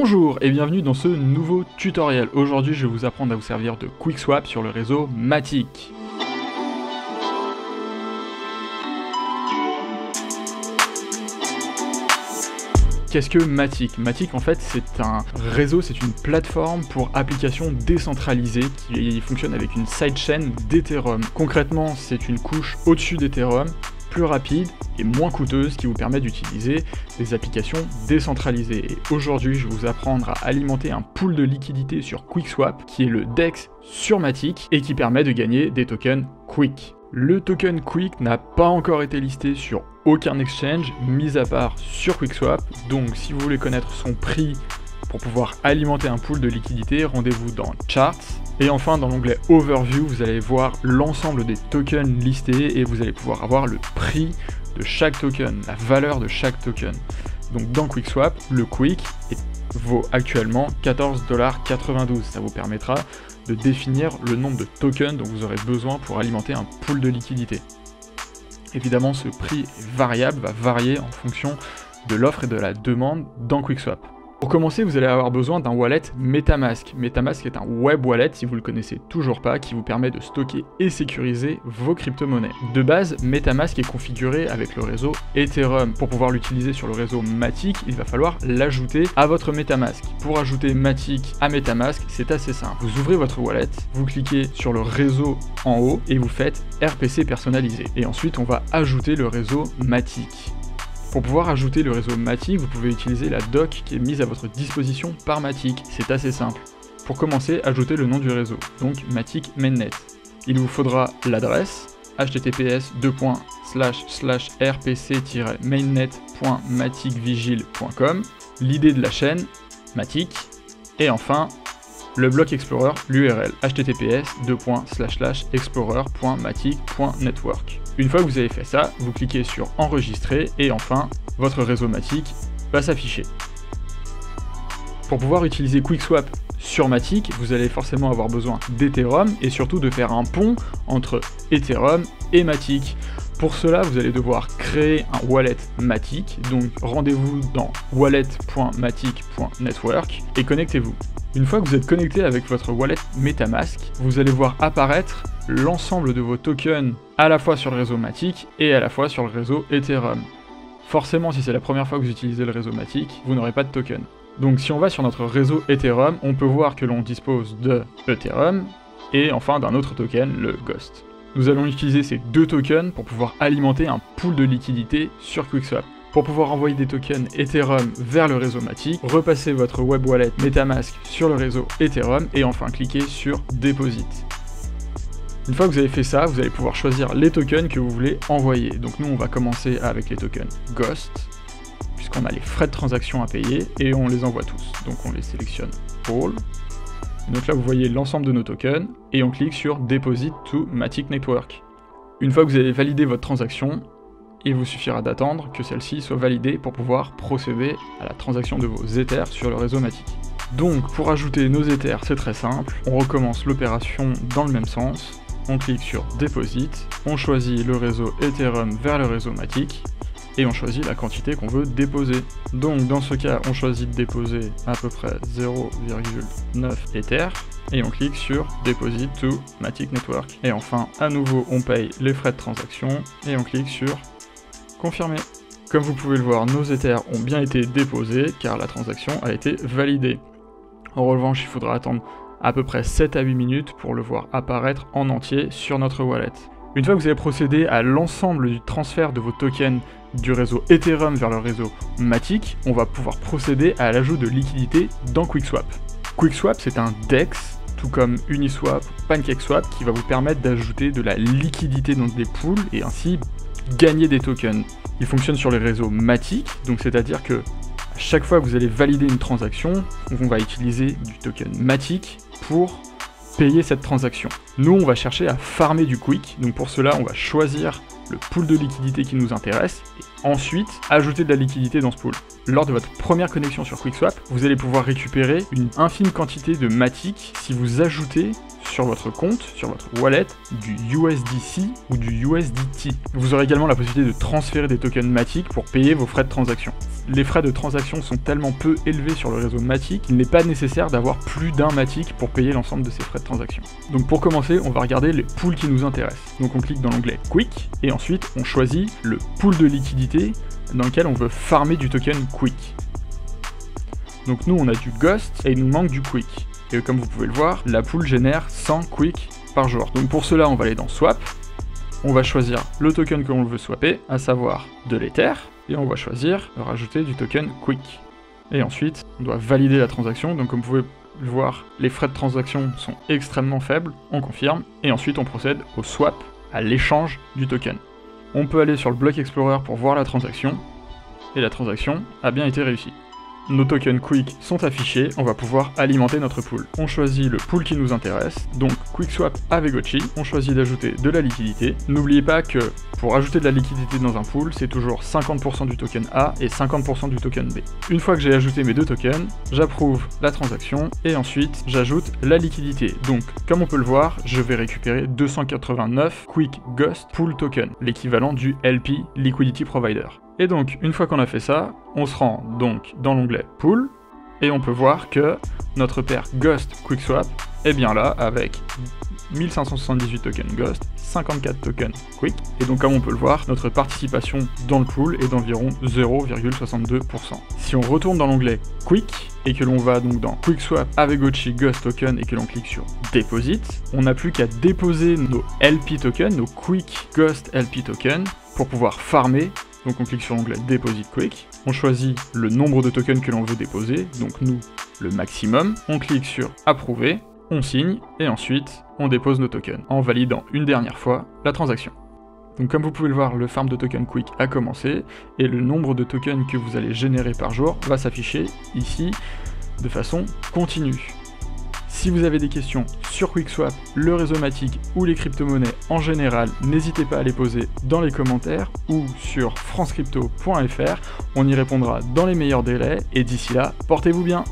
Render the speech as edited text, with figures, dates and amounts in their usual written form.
Bonjour et bienvenue dans ce nouveau tutoriel. Aujourd'hui je vais vous apprendre à vous servir de QuickSwap sur le réseau Matic. Qu'est-ce que Matic? Matic en fait c'est un réseau, c'est une plateforme pour applications décentralisées qui fonctionne avec une sidechain d'Ethereum. Concrètement c'est une couche au-dessus d'Ethereum, plus rapide et moins coûteuse qui vous permet d'utiliser des applications décentralisées. Et aujourd'hui, je vais vous apprendre à alimenter un pool de liquidité sur QuickSwap, qui est le DEX sur Matic et qui permet de gagner des tokens Quick. Le token Quick n'a pas encore été listé sur aucun exchange, mis à part sur QuickSwap. Donc si vous voulez connaître son prix pour pouvoir alimenter un pool de liquidité, rendez-vous dans Charts. Et enfin, dans l'onglet Overview, vous allez voir l'ensemble des tokens listés et vous allez pouvoir avoir le prix de chaque token, la valeur de chaque token. Donc dans QuickSwap, le Quick vaut actuellement 14,92 $. Ça vous permettra de définir le nombre de tokens dont vous aurez besoin pour alimenter un pool de liquidité. Évidemment, ce prix est variable, va varier en fonction de l'offre et de la demande dans QuickSwap. Pour commencer, vous allez avoir besoin d'un wallet MetaMask. MetaMask est un web wallet, si vous ne le connaissez toujours pas, qui vous permet de stocker et sécuriser vos crypto-monnaies. De base, MetaMask est configuré avec le réseau Ethereum. Pour pouvoir l'utiliser sur le réseau Matic, il va falloir l'ajouter à votre MetaMask. Pour ajouter Matic à MetaMask, c'est assez simple. Vous ouvrez votre wallet, vous cliquez sur le réseau en haut et vous faites RPC personnalisé. Et ensuite, on va ajouter le réseau Matic. Pour pouvoir ajouter le réseau Matic, vous pouvez utiliser la doc qui est mise à votre disposition par Matic. C'est assez simple. Pour commencer, ajoutez le nom du réseau, donc Matic Mainnet. Il vous faudra l'adresse https://rpc-mainnet.maticvigile.com, l'ID de la chaîne, Matic, et enfin le bloc Explorer, l'URL https://explorer.matic.network. Une fois que vous avez fait ça, vous cliquez sur enregistrer et enfin votre réseau Matic va s'afficher. Pour pouvoir utiliser QuickSwap sur Matic, vous allez forcément avoir besoin d'Ethereum et surtout de faire un pont entre Ethereum et Matic. Pour cela, vous allez devoir créer un wallet Matic, donc rendez-vous dans wallet.matic.network et connectez-vous. Une fois que vous êtes connecté avec votre wallet MetaMask, vous allez voir apparaître l'ensemble de vos tokens à la fois sur le réseau Matic et à la fois sur le réseau Ethereum. Forcément, si c'est la première fois que vous utilisez le réseau Matic, vous n'aurez pas de token. Donc si on va sur notre réseau Ethereum, on peut voir que l'on dispose de Ethereum et enfin d'un autre token, le Ghost. Nous allons utiliser ces deux tokens pour pouvoir alimenter un pool de liquidité sur QuickSwap. Pour pouvoir envoyer des tokens Ethereum vers le réseau Matic, repassez votre web wallet MetaMask sur le réseau Ethereum et enfin cliquez sur Deposit. Une fois que vous avez fait ça, vous allez pouvoir choisir les tokens que vous voulez envoyer. Donc nous on va commencer avec les tokens Ghost, puisqu'on a les frais de transaction à payer et on les envoie tous. Donc on les sélectionne All. Donc là vous voyez l'ensemble de nos tokens et on clique sur Deposit to Matic Network. Une fois que vous avez validé votre transaction, il vous suffira d'attendre que celle-ci soit validée pour pouvoir procéder à la transaction de vos Ethers sur le réseau Matic. Donc pour ajouter nos Ethers, c'est très simple, on recommence l'opération dans le même sens, on clique sur Deposit, on choisit le réseau Ethereum vers le réseau Matic, et on choisit la quantité qu'on veut déposer. Donc dans ce cas, on choisit de déposer à peu près 0,9 Ether, et on clique sur Deposit to Matic Network. Et enfin, à nouveau, on paye les frais de transaction, et on clique sur Confirmer. Comme vous pouvez le voir, nos Ethers ont bien été déposés, car la transaction a été validée. En revanche, il faudra attendre à peu près 7 à 8 minutes pour le voir apparaître en entier sur notre wallet. Une fois que vous avez procédé à l'ensemble du transfert de vos tokens du réseau Ethereum vers le réseau Matic, on va pouvoir procéder à l'ajout de liquidité dans QuickSwap. QuickSwap, c'est un DEX, tout comme Uniswap, PancakeSwap, qui va vous permettre d'ajouter de la liquidité dans des pools et ainsi gagner des tokens. Il fonctionne sur les réseaux Matic, donc c'est-à-dire que à chaque fois que vous allez valider une transaction, on va utiliser du token Matic pour payer cette transaction. Nous, on va chercher à farmer du Quick, donc pour cela, on va choisir le pool de liquidité qui nous intéresse, et Ensuite, ajoutez de la liquidité dans ce pool. Lors de votre première connexion sur QuickSwap, vous allez pouvoir récupérer une infime quantité de Matic si vous ajoutez sur votre compte, sur votre wallet, du USDC ou du USDT. Vous aurez également la possibilité de transférer des tokens Matic pour payer vos frais de transaction. Les frais de transaction sont tellement peu élevés sur le réseau Matic qu'il n'est pas nécessaire d'avoir plus d'un Matic pour payer l'ensemble de ces frais de transaction. Donc pour commencer, on va regarder les pools qui nous intéressent. Donc on clique dans l'onglet Quick et ensuite on choisit le pool de liquidité dans lequel on veut farmer du token Quick. Donc nous on a du Ghost et il nous manque du Quick. Et comme vous pouvez le voir, la pool génère 100 Quick par jour. Donc pour cela, on va aller dans Swap, on va choisir le token que l'on veut swapper, à savoir de l'Ether, et on va choisir de rajouter du token Quick. Et ensuite, on doit valider la transaction, donc comme vous pouvez le voir, les frais de transaction sont extrêmement faibles, on confirme, et ensuite on procède au swap, à l'échange du token. On peut aller sur le Block Explorer pour voir la transaction, et la transaction a bien été réussie. Nos tokens Quick sont affichés, on va pouvoir alimenter notre pool. On choisit le pool qui nous intéresse, donc QuickSwap avec Gotchi, on choisit d'ajouter de la liquidité. N'oubliez pas que pour ajouter de la liquidité dans un pool, c'est toujours 50% du token A et 50% du token B. Une fois que j'ai ajouté mes deux tokens, j'approuve la transaction et ensuite j'ajoute la liquidité. Donc comme on peut le voir, je vais récupérer 289 Quick Ghost Pool Token, l'équivalent du LP Liquidity Provider. Et donc, une fois qu'on a fait ça, on se rend donc dans l'onglet Pool, et on peut voir que notre paire Ghost QuickSwap est bien là, avec 1578 tokens Ghost, 54 tokens Quick, et donc comme on peut le voir, notre participation dans le pool est d'environ 0,62%. Si on retourne dans l'onglet Quick, et que l'on va donc dans QuickSwap avec Gotchi Ghost Token, et que l'on clique sur Deposit, on n'a plus qu'à déposer nos LP tokens, nos Quick Ghost LP tokens, pour pouvoir farmer. Donc on clique sur l'onglet Deposit Quick, on choisit le nombre de tokens que l'on veut déposer, donc nous, le maximum, on clique sur Approuver, on signe, et ensuite, on dépose nos tokens, en validant une dernière fois la transaction. Donc comme vous pouvez le voir, le farm de token Quick a commencé, et le nombre de tokens que vous allez générer par jour va s'afficher ici, de façon continue. Si vous avez des questions sur QuickSwap, le réseau Matic ou les crypto-monnaies en général, n'hésitez pas à les poser dans les commentaires ou sur francecrypto.fr, on y répondra dans les meilleurs délais, et d'ici là, portez-vous bien.